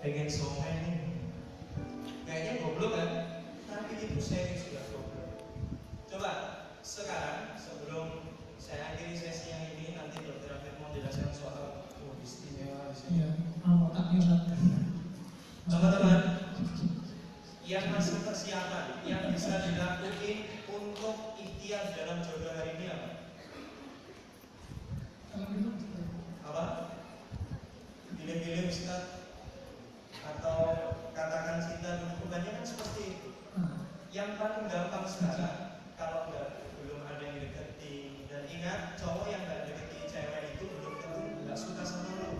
pengen somai nih. Kayaknya goblok kan? Tapi itu serius sudah goblok. Coba sekarang sebelum saya akhiri sesi yang ini, nanti Dr. Afif mau jelaskan soal istimewa di sini. Iya, otaknya. Teman-teman, yang masih persiapan, yang bisa dilakukan untuk ikhtiar dalam jodoh hari ini apa? Apa? Pilih-pilih Ustaz, atau katakan cinta dulu, kebanyakan seperti itu. Yang paling gampang sekarang, kalau belum ada yang deketi, dan ingat cowok yang nggak deketi cewek itu belum tentu nggak suka sama lu,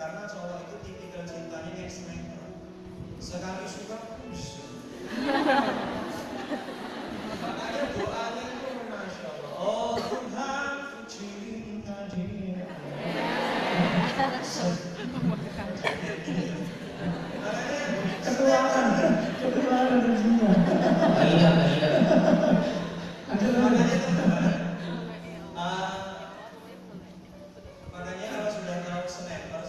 karena cowok itu tipikal cintanya kayak sniper, sekali suka makanya doanya itu masya Allah, oh Tuhan cinta dia. Ketuaan rezekinya. Makanya kalau sudah tahu sniper,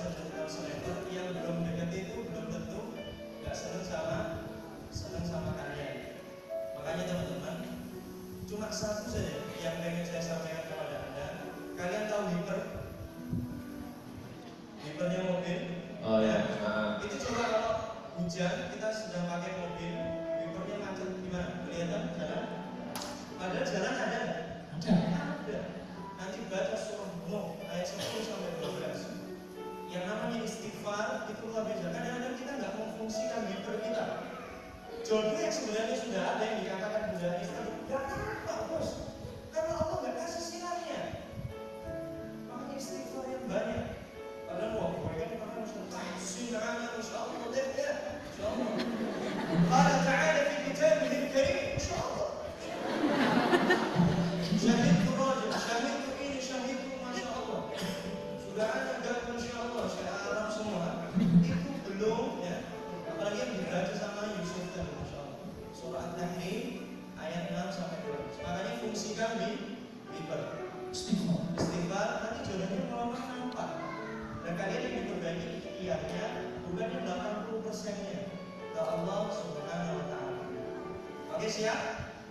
yang belum deket itu belum tentu nggak seneng sama kalian. Makanya teman-teman, cuma satu saja yang pengen saya sampaikan kepada Anda. Kalian tahu hipernya mobil? Oh ya. Itu coba kalau hujan kita sedang pakai mobil, wipernya macet gimana? Kelihatan jalan? Padahal jalan ada. Nanti baca surah Nuh ayat 10 sampai 12. Yang namanya istighfar itu luar biasa. Kadang-kadang kita nggak memfungsikan wiper kita. Jodoh yang sebenarnya sudah ada yang dikatakan Bunda Islam, nggak apa bos, karena Allah nggak kasih sinarnya. Makanya istighfar yang banyak. Padahal wah, mereka kan sinarnya insya Allah deh ya, insya Allah. Allah Taala di kitabnya Al-Karim, insya Allah. Syahid rajul, syahid ini, syahid masya Allah. Sudah ada gak insya Allah, saya Arab semua. Itu belum ya, apalagi yang dibaca sama Yusuf dan masya Allah. Surah At-Tahrim ayat 6 sampai 12. Makanya fungsikan di wiper. Istighfar nanti jodohnya kalau nampak. Dan kalian yang diperbaiki ikhtiarnya bukan yang 80%-nya ke Allah Subhanahu wa Ta'ala. Oke, siap?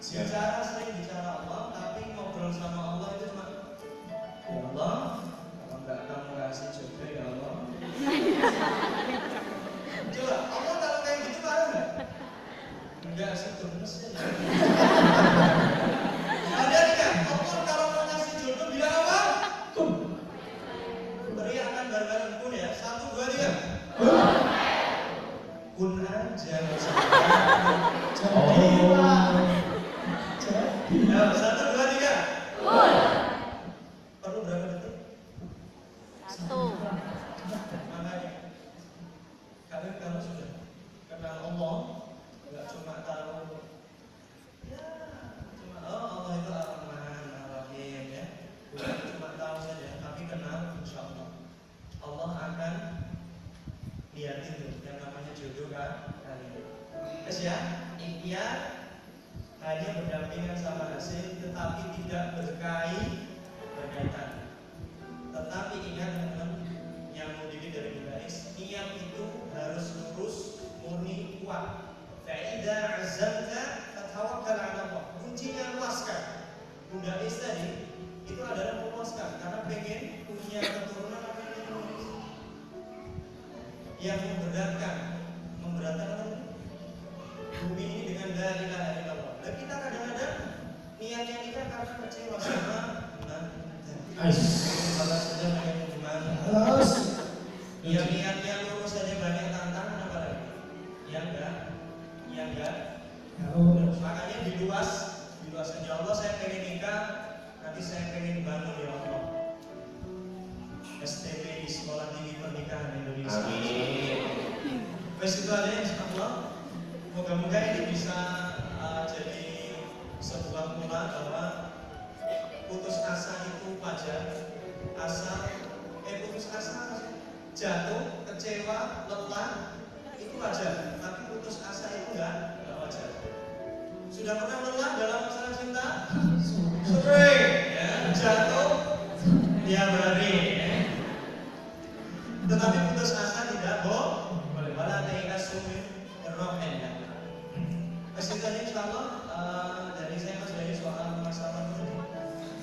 Bicara sering bicara Allah, tapi ngobrol sama Allah itu cuma ya Allah, kalau enggak kamu kasih jodoh ya Allah. Coba, Allah kalau kayak gitu marah enggak? Enggak sih, gemes aja. Ada enggak? Allah kalau mau ngasih jodoh bilang apa? Kun. Teriakan bareng-bareng kun ya. 1, 2, 3. Kun aja. Ya, 1, 2, 3. Kun. Perlu berapa detik? 1. Makanya kalian kalau sudah kenal Allah, nggak cuma tahu ya, cuma oh Allah itu Ar-Rahman Ar-Rahim ya, bukan cuma tahu saja, tapi kenal insya Allah. Allah akan lihatin tuh yang namanya jodoh kan kalian. Yes ya, ikhtiar hanya berdampingan sama hasil, tetapi tidak berkaitan. Tetapi ingat teman-teman yang mau diri dari Bunda Is, niat itu harus lurus, murni, kuat. Fa'idha azamta fatawakkal 'ala Allah. Kuncinya luaskan. Bunda Is tadi itu adalah meluaskan karena pengen punya keturunan apa yang memberatkan bumi ini dengan la ilaha illallah. Dan kita kadang-kadang niatnya kita karena kecewa sama kalau saja pengen gimana? Yang niatnya lurus saja banyak tantangan apa lagi? Yang enggak. Makanya diluas saja. Allah saya pengen nikah, nanti saya pengen bangun ya Allah. STP di Sekolah Tinggi Pernikahan Indonesia. Amin. Festival ini insyaallah moga-moga ini bisa jadi sebuah mula bahwa putus asa itu wajar. Putus asa jatuh, kecewa, lelah itu wajar, tapi putus asa itu enggak wajar. Sudah pernah lelah dalam masalah cinta? Sering ya, jatuh tiap hari ya. Tetapi putus asa tidak Bismillahirrahmanirrahim. Kesimpulannya insyaallah dari saya Mas dari soal masalah itu.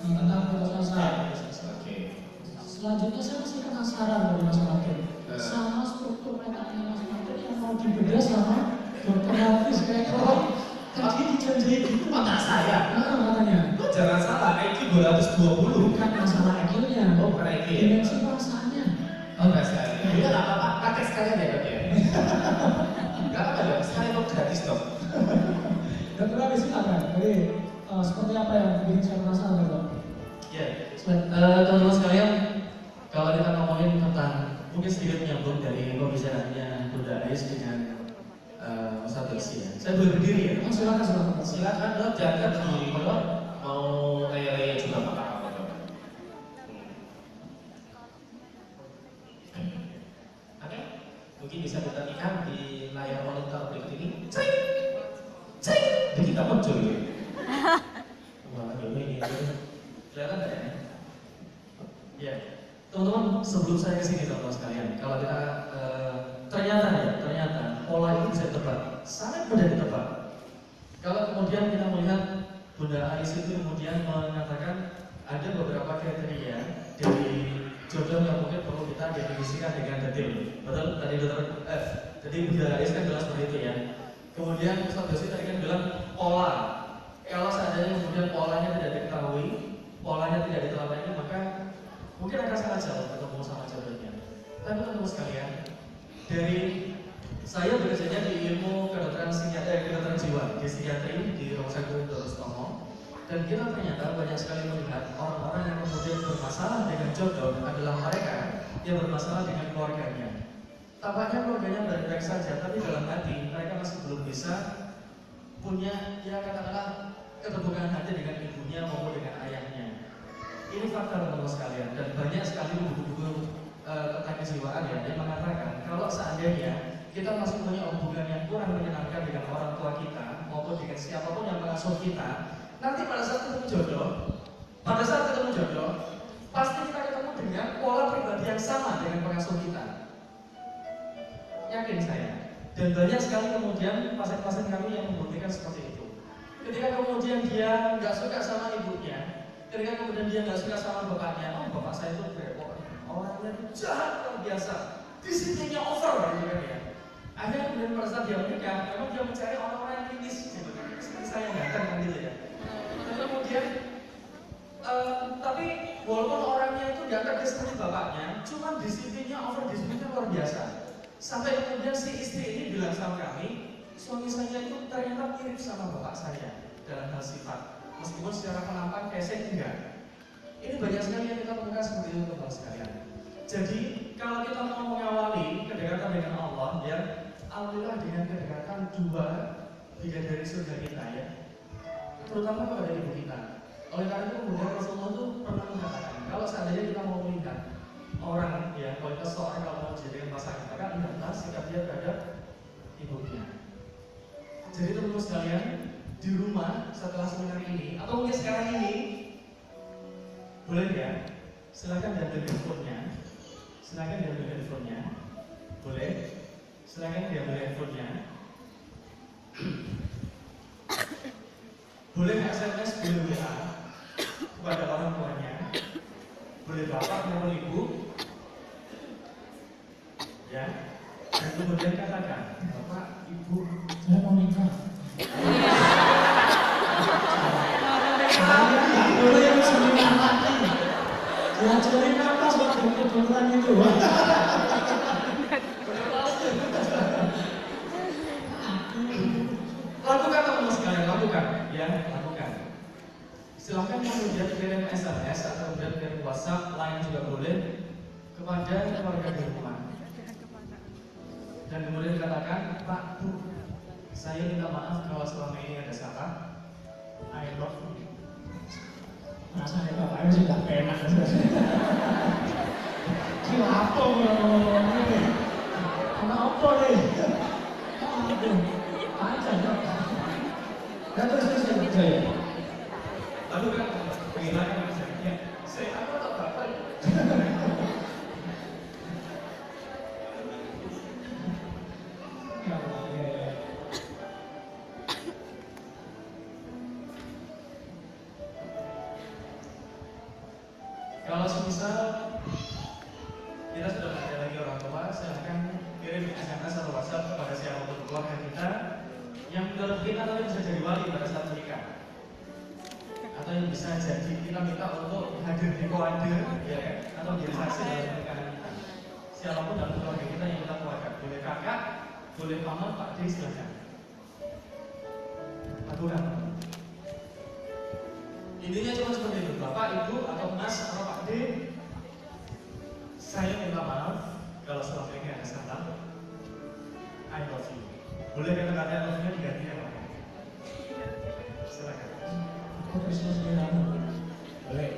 Tentang putus asa. Oke. Selanjutnya saya masih penasaran dari Mas Martin sama struktur petanya Mas Martin yang mau dibedah sama dokter Hafiz kayak kalau tadi dijanjiin itu Mata saya. katanya Jangan salah, IQ 220. bukan masalah IQ-nya, Oh, bukan IQ ya? dimensi perasaannya. Oh, enggak sekali. Ya enggak apa-apa, pakai sekalian ya, Dok ya. Enggak apa-apa, Dok. Sekalian kok gratis, Dok. Dokter Hafiz silakan. Jadi seperti apa yang bikin saya penasaran dok? Ya, teman-teman sekalian, kalau kita ngomongin tentang mungkin sedikit menyambung dari pembicaraannya Bunda Ais dengan Ustaz Dosi ya. Saya boleh berdiri ya? Silakan. Silakan dok, jangan berdiri dok. Mau leye-leye juga nggak apa-apa dok. Oke, mungkin bisa kita lihat di layar monitor berikut ini. Cek, jadi kita muncul ya. Wah, ini kelihatan nggak ya? Ya, teman-teman, sebelum saya kesini teman-teman sekalian, kalau kita ternyata pola itu bisa ditebak, sangat mudah ditebak. Kalau kemudian kita melihat Bunda Ais itu kemudian mengatakan ada beberapa kriteria dari jodoh yang mungkin perlu kita definisikan dengan detail. Betul? Tadi Bunda Ais kan bilang seperti itu ya. Kemudian Ustaz Dosi tadi kan bilang pola. Kalau seandainya kemudian polanya tidak diketahui, polanya tidak diteladani, maka mungkin akan sangat jauh ketemu sama jodohnya. Tapi teman-teman sekalian, dari saya bekerjanya di ilmu kedokteran jiwa, di psikiatri di Rumah Sakit Dr. Sutomo, dan kita ternyata banyak sekali melihat orang-orang yang kemudian bermasalah dengan jodoh adalah mereka yang bermasalah dengan keluarganya. Tampaknya keluarganya baik-baik saja, tapi dalam hati mereka masih belum bisa punya, ya katakanlah, keterbukaan hati dengan ibunya maupun dengan ayahnya. Ini fakta teman-teman sekalian, dan banyak sekali buku-buku tentang kejiwaan ya yang mengatakan kalau seandainya kita masih punya hubungan yang kurang menyenangkan dengan orang tua kita maupun dengan siapapun yang mengasuh kita, nanti pada saat ketemu jodoh, pasti kita ketemu dengan pola pribadi yang sama dengan pengasuh kita. Yakin saya. Dan banyak sekali kemudian pasien-pasien kami yang membuktikan seperti itu. Ketika kemudian dia nggak suka sama ibunya, ketika kemudian dia nggak suka sama bapaknya, oh bapak saya itu bepok, orangnya jahat luar biasa, disiplinnya over gitu kan ya. Akhirnya kemudian pada saat dia menikah, memang dia mencari orang-orang yang kritis, gitu kan, seperti saya ganteng kan gitu ya. Dan kemudian, tapi walaupun orangnya itu nggak tegas seperti bapaknya, cuman disiplinnya over, disiplinnya luar biasa. Sampai kemudian si istri ini bilang sama kami, suami saya itu ternyata mirip sama bapak saya dalam hal sifat, meskipun secara penampilan pesek enggak. Ini banyak sekali yang kita temukan seperti itu teman sekalian. Jadi kalau kita mau mengawali kedekatan dengan Allah ya, awalilah dengan kedekatan dua bidadari surga kita ya, terutama kepada ibu kita. Oleh karena itu kemudian Rasulullah itu pernah mengatakan kalau seandainya kita mau melihat orang ya, kalau seorang kalau mau dijadikan pasangan, maka lihatlah sikap dia terhadap ibunya. Jadi teman-teman sekalian, di rumah setelah seminar ini atau mungkin sekarang ini, boleh ya, silakan diambil handphonenya, boleh, silakan diambil handphonenya, boleh SMS, boleh WA kepada orang tuanya, boleh bapak maupun ibu, ya, dan kemudian katakan, bapak, ibu, Saya mau nikah. Boleh yang seminar lagi. Diajarin apa buat kedokteran itu? Lakukan teman-teman sekalian, lakukan, ya, lakukan. Silahkan kemudian kirim SMS atau kemudian kirim WhatsApp, lain juga boleh kepada keluarga di rumah. Dan kemudian dikatakan, Pak, Bu, saya minta maaf kalau selama ini ada salah. I love you. Masa ya bapaknya sih gak enak. Gila apa ini? Kenapa nih? Aja dong. Dan terus saya. Lalu kan pengilangan misalnya, saya apa atau bapak? Ya semisal kita sudah tidak ada lagi orang tua, silahkan kirim SMS atau WhatsApp kepada siapapun keluarga kita yang menurut kita nanti bisa jadi wali pada saat menikah, atau yang bisa jadi kita minta untuk hadir di koade, ya kan? Atau menjadi saksi dalam pernikahan kita. Siapapun dalam keluarga kita yang kita keluarga, boleh kakak, boleh paman, Pak D, silahkan. Aturan. Intinya cuma seperti itu, Bapak, Ibu, atau Mas, atau Pak D. Saya minta maaf kalau selama ini ada salah. I love you. Boleh kata-kata I love you diganti apa? Silakan. Aku Kristus diramu. Boleh.